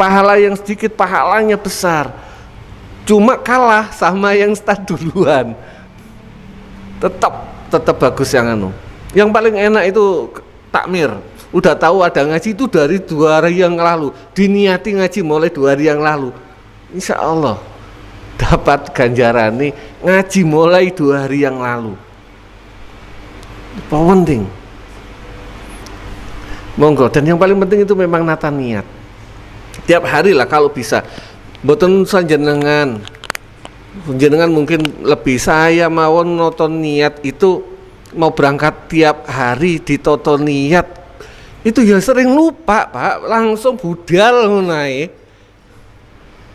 Pahala yang sedikit, pahalanya besar. Cuma kalah sama yang start duluan. Tetap bagus yang anu. Yang paling enak itu takmir. Udah tahu ada ngaji itu dari 2 hari yang lalu, diniati ngaji mulai 2 hari yang lalu, insya Allah dapat ganjaran nih ngaji mulai 2 hari yang lalu. Penting, monggo. Dan yang paling penting itu memang nata niat tiap hari lah kalau bisa. Boten jenengan mungkin lebih, saya mawon noton niat itu mau berangkat tiap hari ditoto niat itu ya sering lupa Pak, langsung budal naik.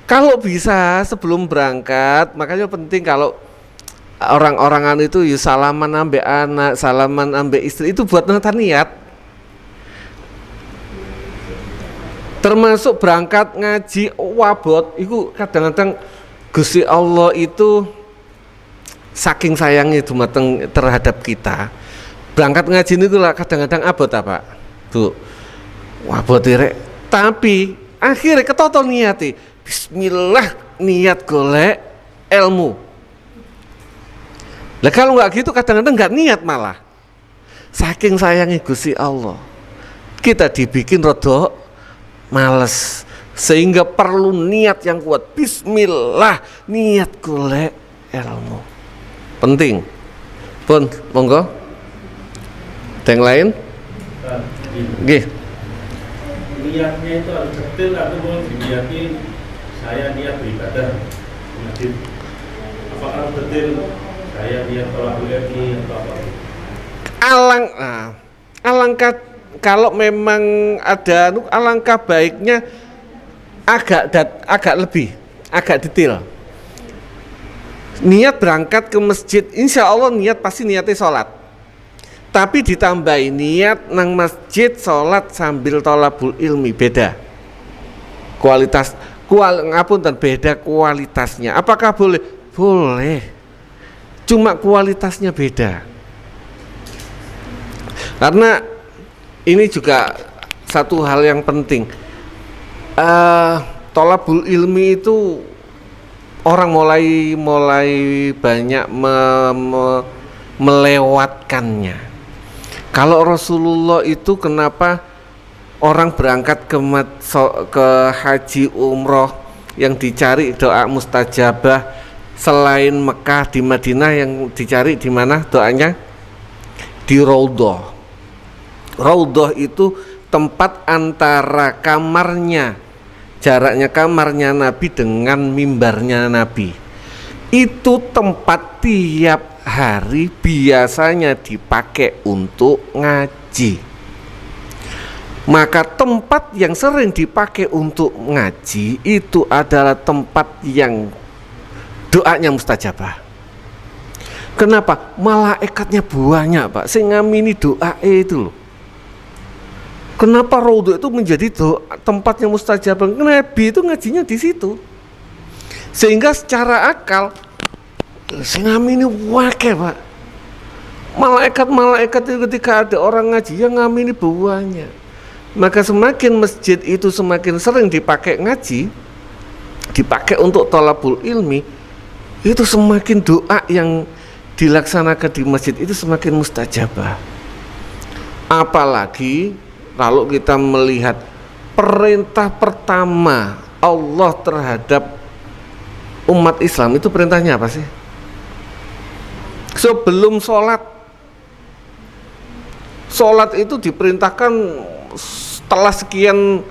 Kalau bisa sebelum berangkat, makanya penting kalau orang-orangan itu ya salaman ambek anak, salaman ambek istri, itu buat nata niat. Termasuk berangkat ngaji wabot, itu kadang-kadang Gusti Allah itu saking sayangnya dumateng terhadap kita. Berangkat ngaji itu lah kadang-kadang abot apa? Tuh, wabot direk. Tapi akhirnya ketoto niati. Bismillah, niat golek ilmu. Lah kalau nggak gitu kadang-kadang nggak niat malah. Saking sayangnya Gusti Allah, kita dibikin rodok males, sehingga perlu niat yang kuat. Bismillah, niat golek ilmu. Penting. Pun, monggo. Yang lain? Nggih. Niatnya itu harus detail atau mau diniati saya niat beribadah di masjid. Apakah detail saya niat tolakul ilmi atau apa? Alangkah kalau memang ada, alangkah baiknya agak lebih, agak detail. Niat berangkat ke masjid, insya Allah niat pasti niatnya sholat. Tapi ditambahi niat nang masjid sholat sambil tolabul ilmi, beda ngapunten, beda kualitasnya. Apakah boleh? Boleh, cuma kualitasnya beda. Karena ini juga satu hal yang penting. Tolabul ilmi itu orang mulai banyak melewatkannya. Kalau Rasulullah itu kenapa orang berangkat ke haji umroh yang dicari doa mustajabah selain Mekah, di Madinah yang dicari di mana doanya? Di Raudhah. Raudhah itu tempat antara kamarnya, jaraknya kamarnya Nabi dengan mimbarnya Nabi. Itu tempat tiap hari biasanya dipakai untuk ngaji. Maka tempat yang sering dipakai untuk ngaji itu adalah tempat yang doanya mustajabah. Kenapa? Malaikatnya banyak Pak, sing ngamini doa itu loh. Kenapa Raudhah itu menjadi tempatnya mustajabah? Nabi itu ngajinya di situ. Sehingga secara akal sing ngamini wakil Pak. Malaikat itu ketika ada orang ngaji yang ngamini banyak. Maka semakin masjid itu semakin sering dipakai ngaji, dipakai untuk thalabul ilmi, itu semakin doa yang dilaksanakan di masjid itu semakin mustajabah. Apalagi kalau kita melihat perintah pertama Allah terhadap umat Islam itu perintahnya apa sih? Sebelum sholat itu diperintahkan setelah sekian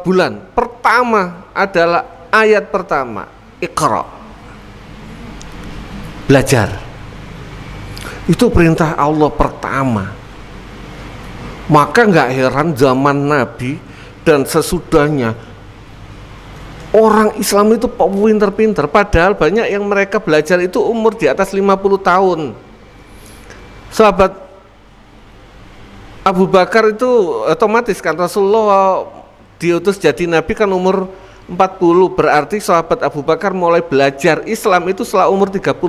bulan. Pertama adalah ayat pertama, Iqra, belajar. Itu perintah Allah pertama. Maka nggak heran zaman Nabi dan sesudahnya orang Islam itu pinter-pinter, padahal banyak yang mereka belajar itu umur di atas 50 tahun. Sahabat Abu Bakar itu otomatis kan Rasulullah diutus jadi nabi kan umur 40, berarti sahabat Abu Bakar mulai belajar Islam itu setelah umur 38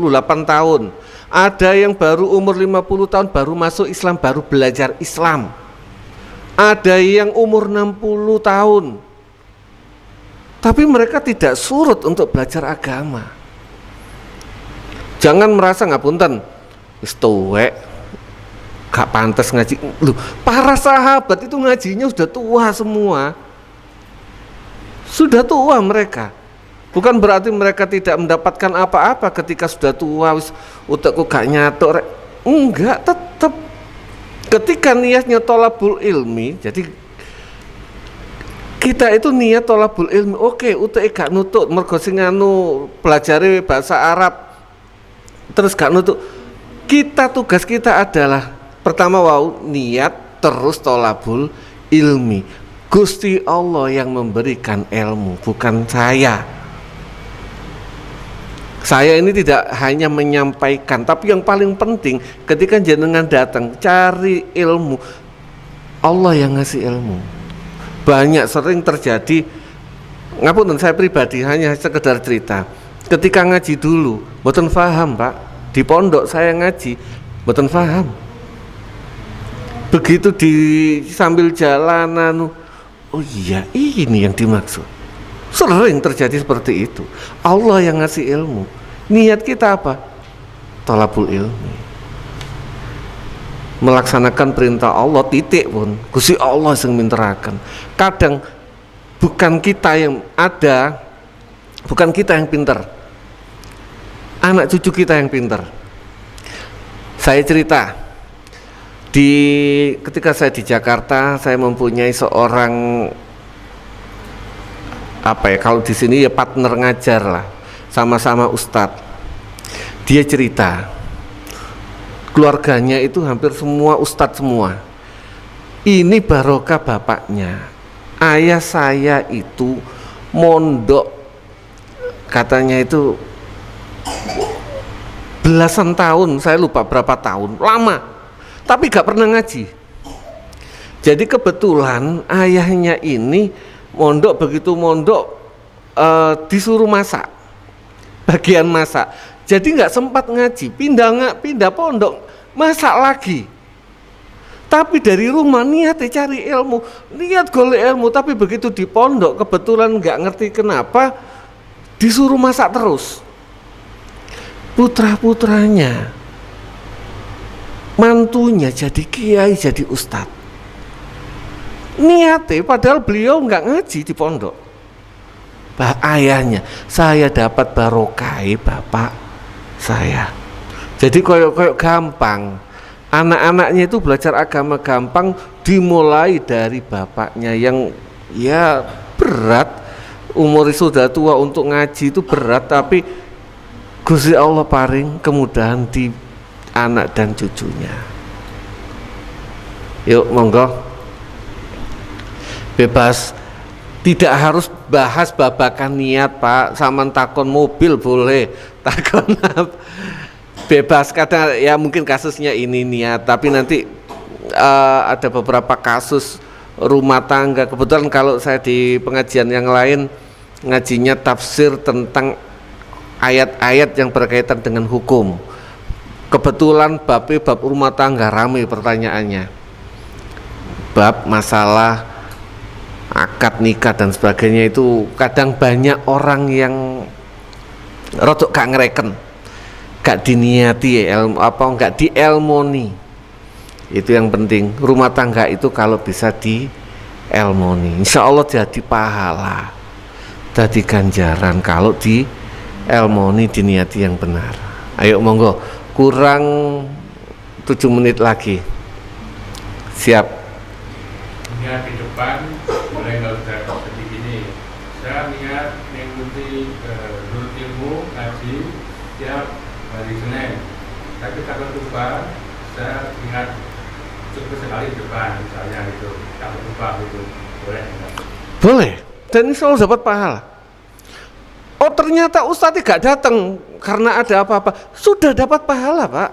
tahun. Ada yang baru umur 50 tahun baru masuk Islam, baru belajar Islam. Ada yang umur 60 tahun tapi mereka tidak surut untuk belajar agama. Jangan merasa ngapunten wis tuwek gak pantas ngaji. Loh, para sahabat itu ngajinya sudah tua semua. Sudah tua mereka. Bukan berarti mereka tidak mendapatkan apa-apa ketika sudah tua, wis utekku gak nyatuk rek. Enggak, tetap ketika niatnya tolabul ilmi, jadi kita itu niat tolabul ilmi, oke, utek gak nutut mergo sing anu pelajari bahasa Arab terus gak nutut. Tugas kita adalah pertama niat, terus tolabul ilmi. Gusti Allah yang memberikan ilmu, bukan saya. Saya ini tidak hanya menyampaikan, tapi yang paling penting ketika jenengan datang cari ilmu, Allah yang ngasih ilmu. Banyak sering terjadi, ngapunten saya pribadi hanya sekedar cerita. Ketika ngaji dulu, mboten paham Pak. Di pondok saya ngaji, mboten paham. Begitu di sambil jalan, oh iya ini yang dimaksud. Sering terjadi seperti itu. Allah yang ngasih ilmu. Niat kita apa? Thalabul ilmi. Melaksanakan perintah Allah titik pun. Gusti Allah yang minteraken. Kadang bukan kita yang ada, bukan kita yang pintar. Anak cucu kita yang pintar. Saya cerita. Ketika saya di Jakarta, saya mempunyai seorang kalau di sini ya partner ngajar lah, sama-sama ustadz. Dia cerita keluarganya itu hampir semua ustadz semua. Ini barokah bapaknya. Ayah saya itu mondok katanya itu belasan tahun, saya lupa berapa tahun, lama, tapi gak pernah ngaji. Jadi kebetulan ayahnya ini mondok, begitu mondok disuruh masak, bagian masak, jadi nggak sempat ngaji, pindah pondok, masak lagi. Tapi dari rumah niatnya cari ilmu, niat golek ilmu, tapi begitu di pondok kebetulan nggak ngerti kenapa disuruh masak terus. Putra-putranya, mantunya jadi kiai, jadi ustadz. Niatnya padahal beliau nggak ngaji di pondok. Ayahnya, saya dapat barokai bapak saya. Jadi koyok gampang. Anak-anaknya itu belajar agama gampang dimulai dari bapaknya yang ya berat. Umur sudah tua untuk ngaji itu berat, tapi Gusti Allah paring kemudahan di anak dan cucunya. Yuk monggo, bebas, tidak harus bahas babakan niat Pak. Saman takon mobil boleh, takon bebas. Kadang ya mungkin kasusnya ini niat, tapi nanti ada beberapa kasus rumah tangga. Kebetulan kalau saya di pengajian yang lain ngajinya tafsir tentang ayat-ayat yang berkaitan dengan hukum. Kebetulan bab rumah tangga ramai pertanyaannya, bab masalah akad nikah dan sebagainya. Itu kadang banyak orang yang rodok gak ngereken, gak diniati gak dielmoni. Itu yang penting, rumah tangga itu kalau bisa dielmoni, insya Allah jadi pahala, jadi ganjaran kalau dielmoni, diniati yang benar. Ayo monggo, kurang 7 menit lagi, siap. Niat di depan mulai nggak usah seperti ini. Saya niat mengikuti nurut ilmu ngaji tiap hari Senin. Tapi takut lupa, saya ingat cukup sekali di depan misalnya itu, takut lupa itu boleh. Boleh, dan insya Allah dapat pahala. Oh ternyata ustadz gak datang karena ada apa-apa, sudah dapat pahala Pak.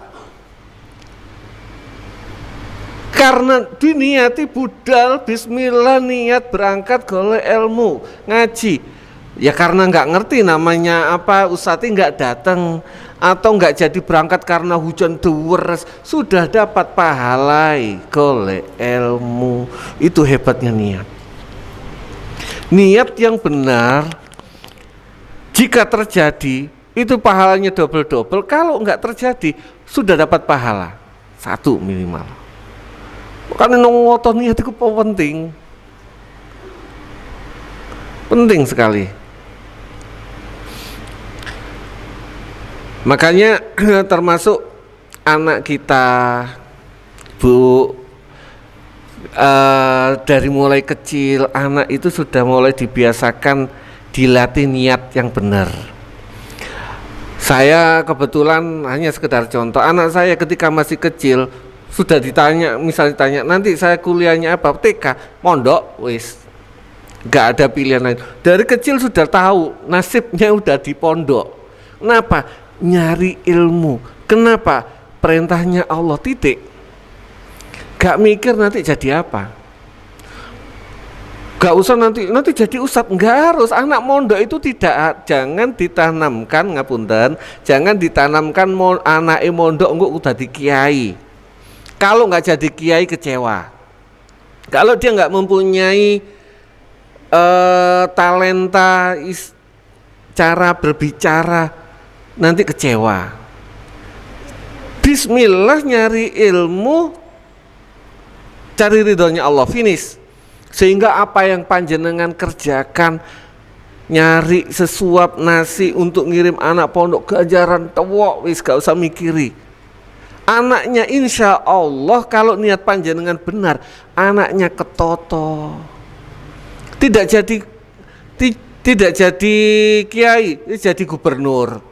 Karena diniati budal, bismillah niat berangkat golek ilmu ngaji. Ya karena nggak ngerti namanya apa, ustadz nggak datang atau nggak jadi berangkat karena hujan deres, sudah dapat pahala golek ilmu. Itu hebatnya niat. Niat yang benar Jika terjadi, itu pahalanya double-double. Kalau enggak terjadi, sudah dapat pahala 1 minimal. Makanya ngotot niat itu penting. Penting sekali. Makanya termasuk anak kita, Bu, dari mulai kecil anak itu sudah mulai dibiasakan dilatih niat yang benar. Saya kebetulan hanya sekedar contoh, anak saya ketika masih kecil sudah ditanya, misalnya ditanya nanti saya kuliahnya apa, TK, mondok, wis gak ada pilihan lain. Dari kecil sudah tahu nasibnya udah di pondok. Kenapa? Nyari ilmu. Kenapa? Perintahnya Allah, titik. Gak mikir nanti jadi apa. Gak usah nanti jadi ustadz, nggak harus. Anak mondok itu jangan ditanamkan, ngapunten, jangan ditanamkan anak mondok enggak udah di kiai. Kalau nggak jadi kiai kecewa. Kalau dia nggak mempunyai talenta cara berbicara, nanti kecewa. Bismillah, nyari ilmu, cari ridhonya Allah, finish. Sehingga apa yang panjenengan kerjakan, nyari sesuap nasi untuk ngirim anak pondok, ganjaran tewok, wis gak usah mikiri. Anaknya insya Allah kalau niat panjenengan benar, anaknya ketoto. Tidak jadi kiai, jadi gubernur.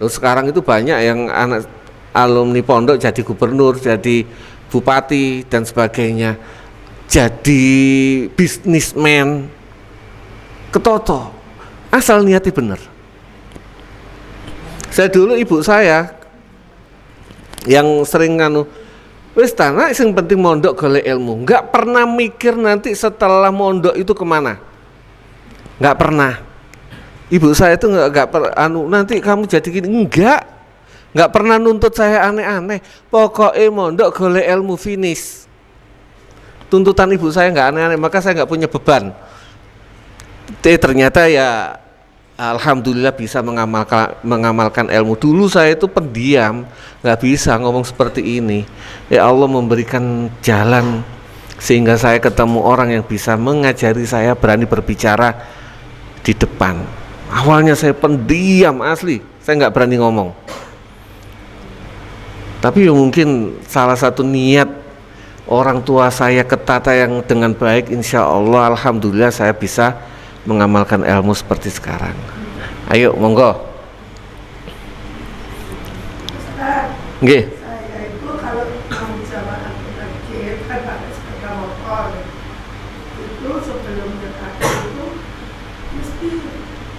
Loh, sekarang itu banyak yang anak alumni pondok jadi gubernur, jadi bupati dan sebagainya, jadi bisnismen, ketoto, asal niatnya benar. Saya dulu ibu saya yang sering wis tanah yang penting mondok golek ilmu, nggak pernah mikir nanti setelah mondok itu kemana, nggak pernah. Ibu saya itu nggak nanti kamu jadi gini, nggak pernah nuntut saya aneh-aneh. Pokoknya mondok golek ilmu, finish. Tuntutan ibu saya nggak aneh-aneh, maka saya nggak punya beban. Ternyata ya alhamdulillah bisa mengamalkan ilmu. Dulu saya itu pendiam, nggak bisa ngomong seperti ini. Ya Allah memberikan jalan sehingga saya ketemu orang yang bisa mengajari saya berani berbicara di depan. Awalnya saya pendiam asli, saya nggak berani ngomong. Tapi ya mungkin salah satu niat orang tua saya ketata yang dengan baik, insya Allah alhamdulillah saya bisa mengamalkan ilmu seperti sekarang. Ayo monggo. Nggih. Saya itu kalau mau jamaah ke masjid kan pakai sepeda motor. Itu sebelum dekat itu mesti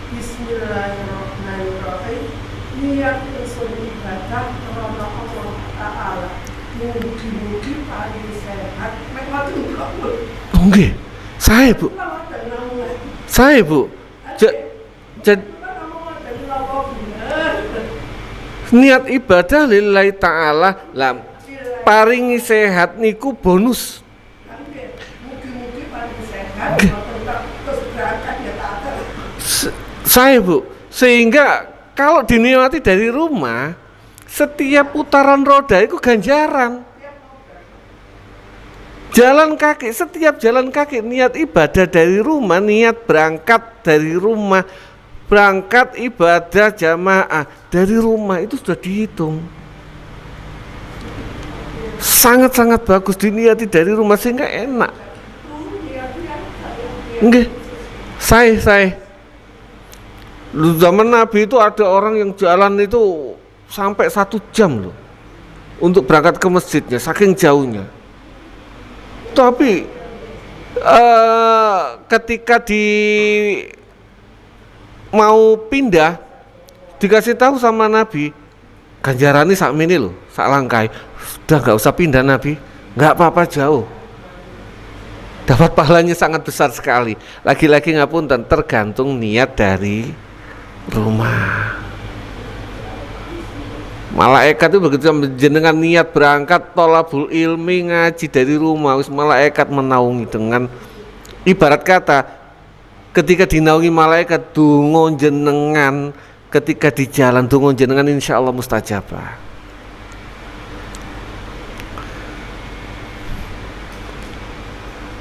Bismillahirrahmanirrahim, niat unsur ibadah karena Allah Ta'ala. Mugi-mugi paling sehat. Nggih. Saya Bu. Saya Bu. Niat ibadah lillahi ta'ala lah, paringi sehat niku bonus. Saya Bu, sehingga kalau diniati dari rumah, setiap putaran roda itu ganjaran. Jalan kaki, setiap jalan kaki, niat ibadah dari rumah, niat berangkat dari rumah, berangkat ibadah jamaah dari rumah itu sudah dihitung. Sangat-sangat bagus diniati dari rumah sehingga enak. Nggih. Saya lu zaman Nabi itu ada orang yang jalan itu sampai 1 jam loh untuk berangkat ke masjidnya, saking jauhnya. Tapi ketika mau pindah, dikasih tahu sama Nabi, ganjarannya sak mini loh, sak langkai. Sudah nggak usah pindah Nabi, nggak apa-apa jauh. Dapat pahalanya sangat besar sekali. Lagi-lagi ngapunten, tergantung niat dari rumah. Malaikat itu begitu jenengan niat berangkat tolabul ilmi, ngaji dari rumah, malaikat menaungi dengan ibarat kata ketika dinaungi malaikat donga jenengan, ketika di jalan donga jenengan insyaallah mustajabah.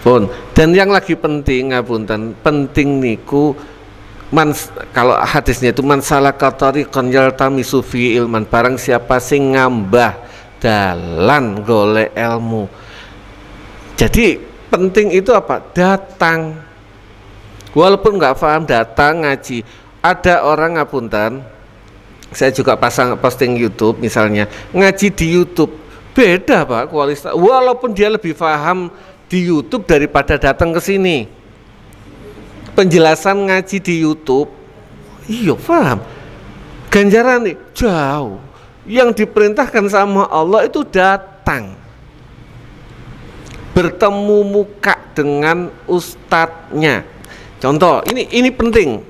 Pun, dan yang lagi penting ngapunten, penting niku kalau hadisnya itu man salaka tariqan yaltamisu fi ilman, barang siapa sing ngambah dalan golek ilmu. Jadi penting itu apa? Datang. Walaupun nggak paham datang ngaji. Ada orang ngapunten, saya juga posting YouTube misalnya, ngaji di YouTube beda Pak kualitas. Walaupun dia lebih paham di YouTube daripada datang ke sini. Penjelasan ngaji di YouTube, iya paham. Ganjaran nih jauh. Yang diperintahkan sama Allah itu datang, bertemu muka dengan ustadznya. Contoh, ini penting.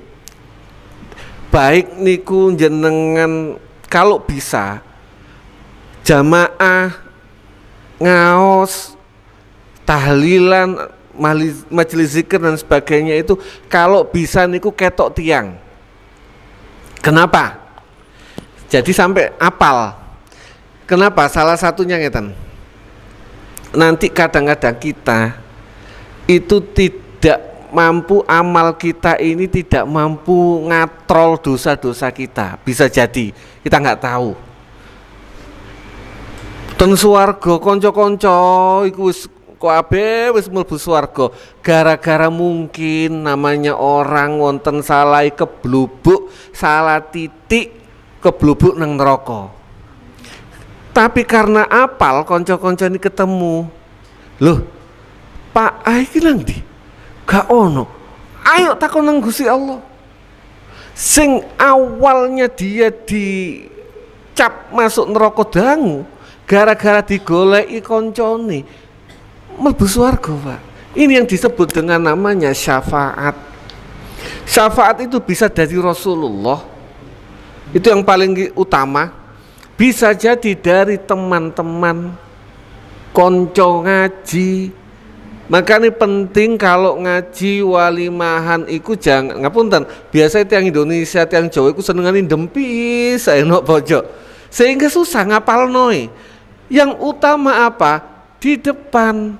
Baik niku jenengan kalau bisa jamaah ngaos tahlilan, majelis zikir dan sebagainya itu kalau bisa niku ketok tiang. Kenapa? Jadi sampai apal. Kenapa? Salah satunya ngeten. Nanti kadang-kadang kita itu tidak mampu, amal kita ini tidak mampu ngatrol dosa-dosa kita. Bisa jadi, kita nggak tahu. Ten swarga konco-konco iku wis kabeh wis mlebu swarga gara-gara mungkin namanya orang wonten salah keblubuk, salah titik keblubuk nang neraka. Tapi karena apal konco-konco ini ketemu. Loh, Pak, iki nang ndi? Gak ono. Ayo takon nang Gusti Allah. Sing awalnya dia dicap masuk neraka dangu gara-gara digoleki koncone mlebu swarga, Pak. Ini yang disebut dengan namanya syafaat. Syafaat itu bisa dari Rasulullah. Itu yang paling utama. Bisa jadi dari teman-teman konco ngaji. Makanya penting kalau ngaji walimahan iku jangan ngapunten. Biasa tiang Indonesia, tiang Jawa iku senengane dempis enok pojok. Sehingga susah ngapalnoe. Yang utama apa? Di depan.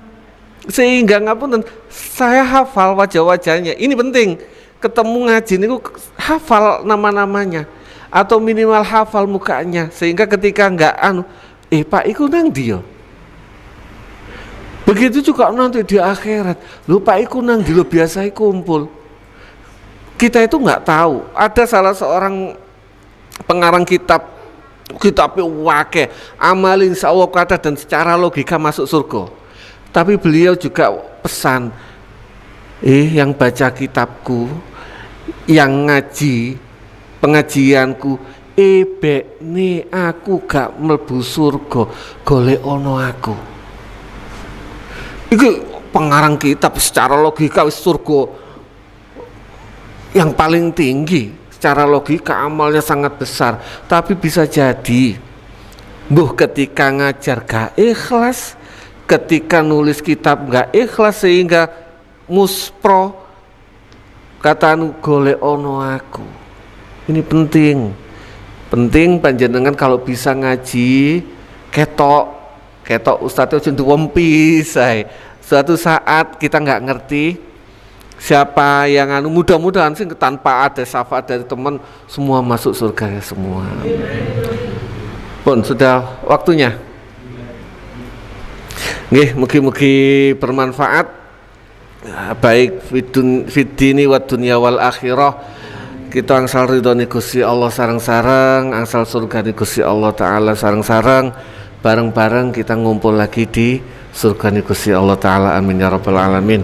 Sehingga ngapunten saya hafal wajah-wajahnya. Ini penting. Ketemu ngaji niku hafal nama-namanya atau minimal hafal mukanya sehingga ketika enggak Pak iku nang ndi yo? Begitu juga nanti di akhirat. Lho Pak iku nang ndi lho biasa kumpul. Kita itu enggak tahu. Ada salah seorang pengarang kitab wake amalin insyaallah kata dan secara logika masuk surga. Tapi beliau juga pesan yang baca kitabku, yang ngaji pengajianku, bekne aku gak mlebu surga, golek ono aku. Iki pengarang kitab secara logika wis surga yang paling tinggi, secara logika amalnya sangat besar. Tapi bisa jadi mbuh ketika ngajar gak ikhlas, ketika nulis kitab gak ikhlas sehingga muspro kata golek ono aku. Ini penting panjenengan kalau bisa ngaji ketok ustadz itu wempis. Suatu saat kita nggak ngerti siapa yang mudah-mudahan sih tanpa ada syafaat dari teman semua masuk surga ya semua. Pun sudah waktunya. Nggih, mugi-mugi bermanfaat baik fid-dini wad dunya wal akhirah. Kita angsal ridhoni Gusti Allah sareng-sareng, angsal surgane Gusti Allah taala sareng-sareng, bareng-bareng kita ngumpul lagi di surgane Gusti Allah taala. Amin ya rabbal alamin.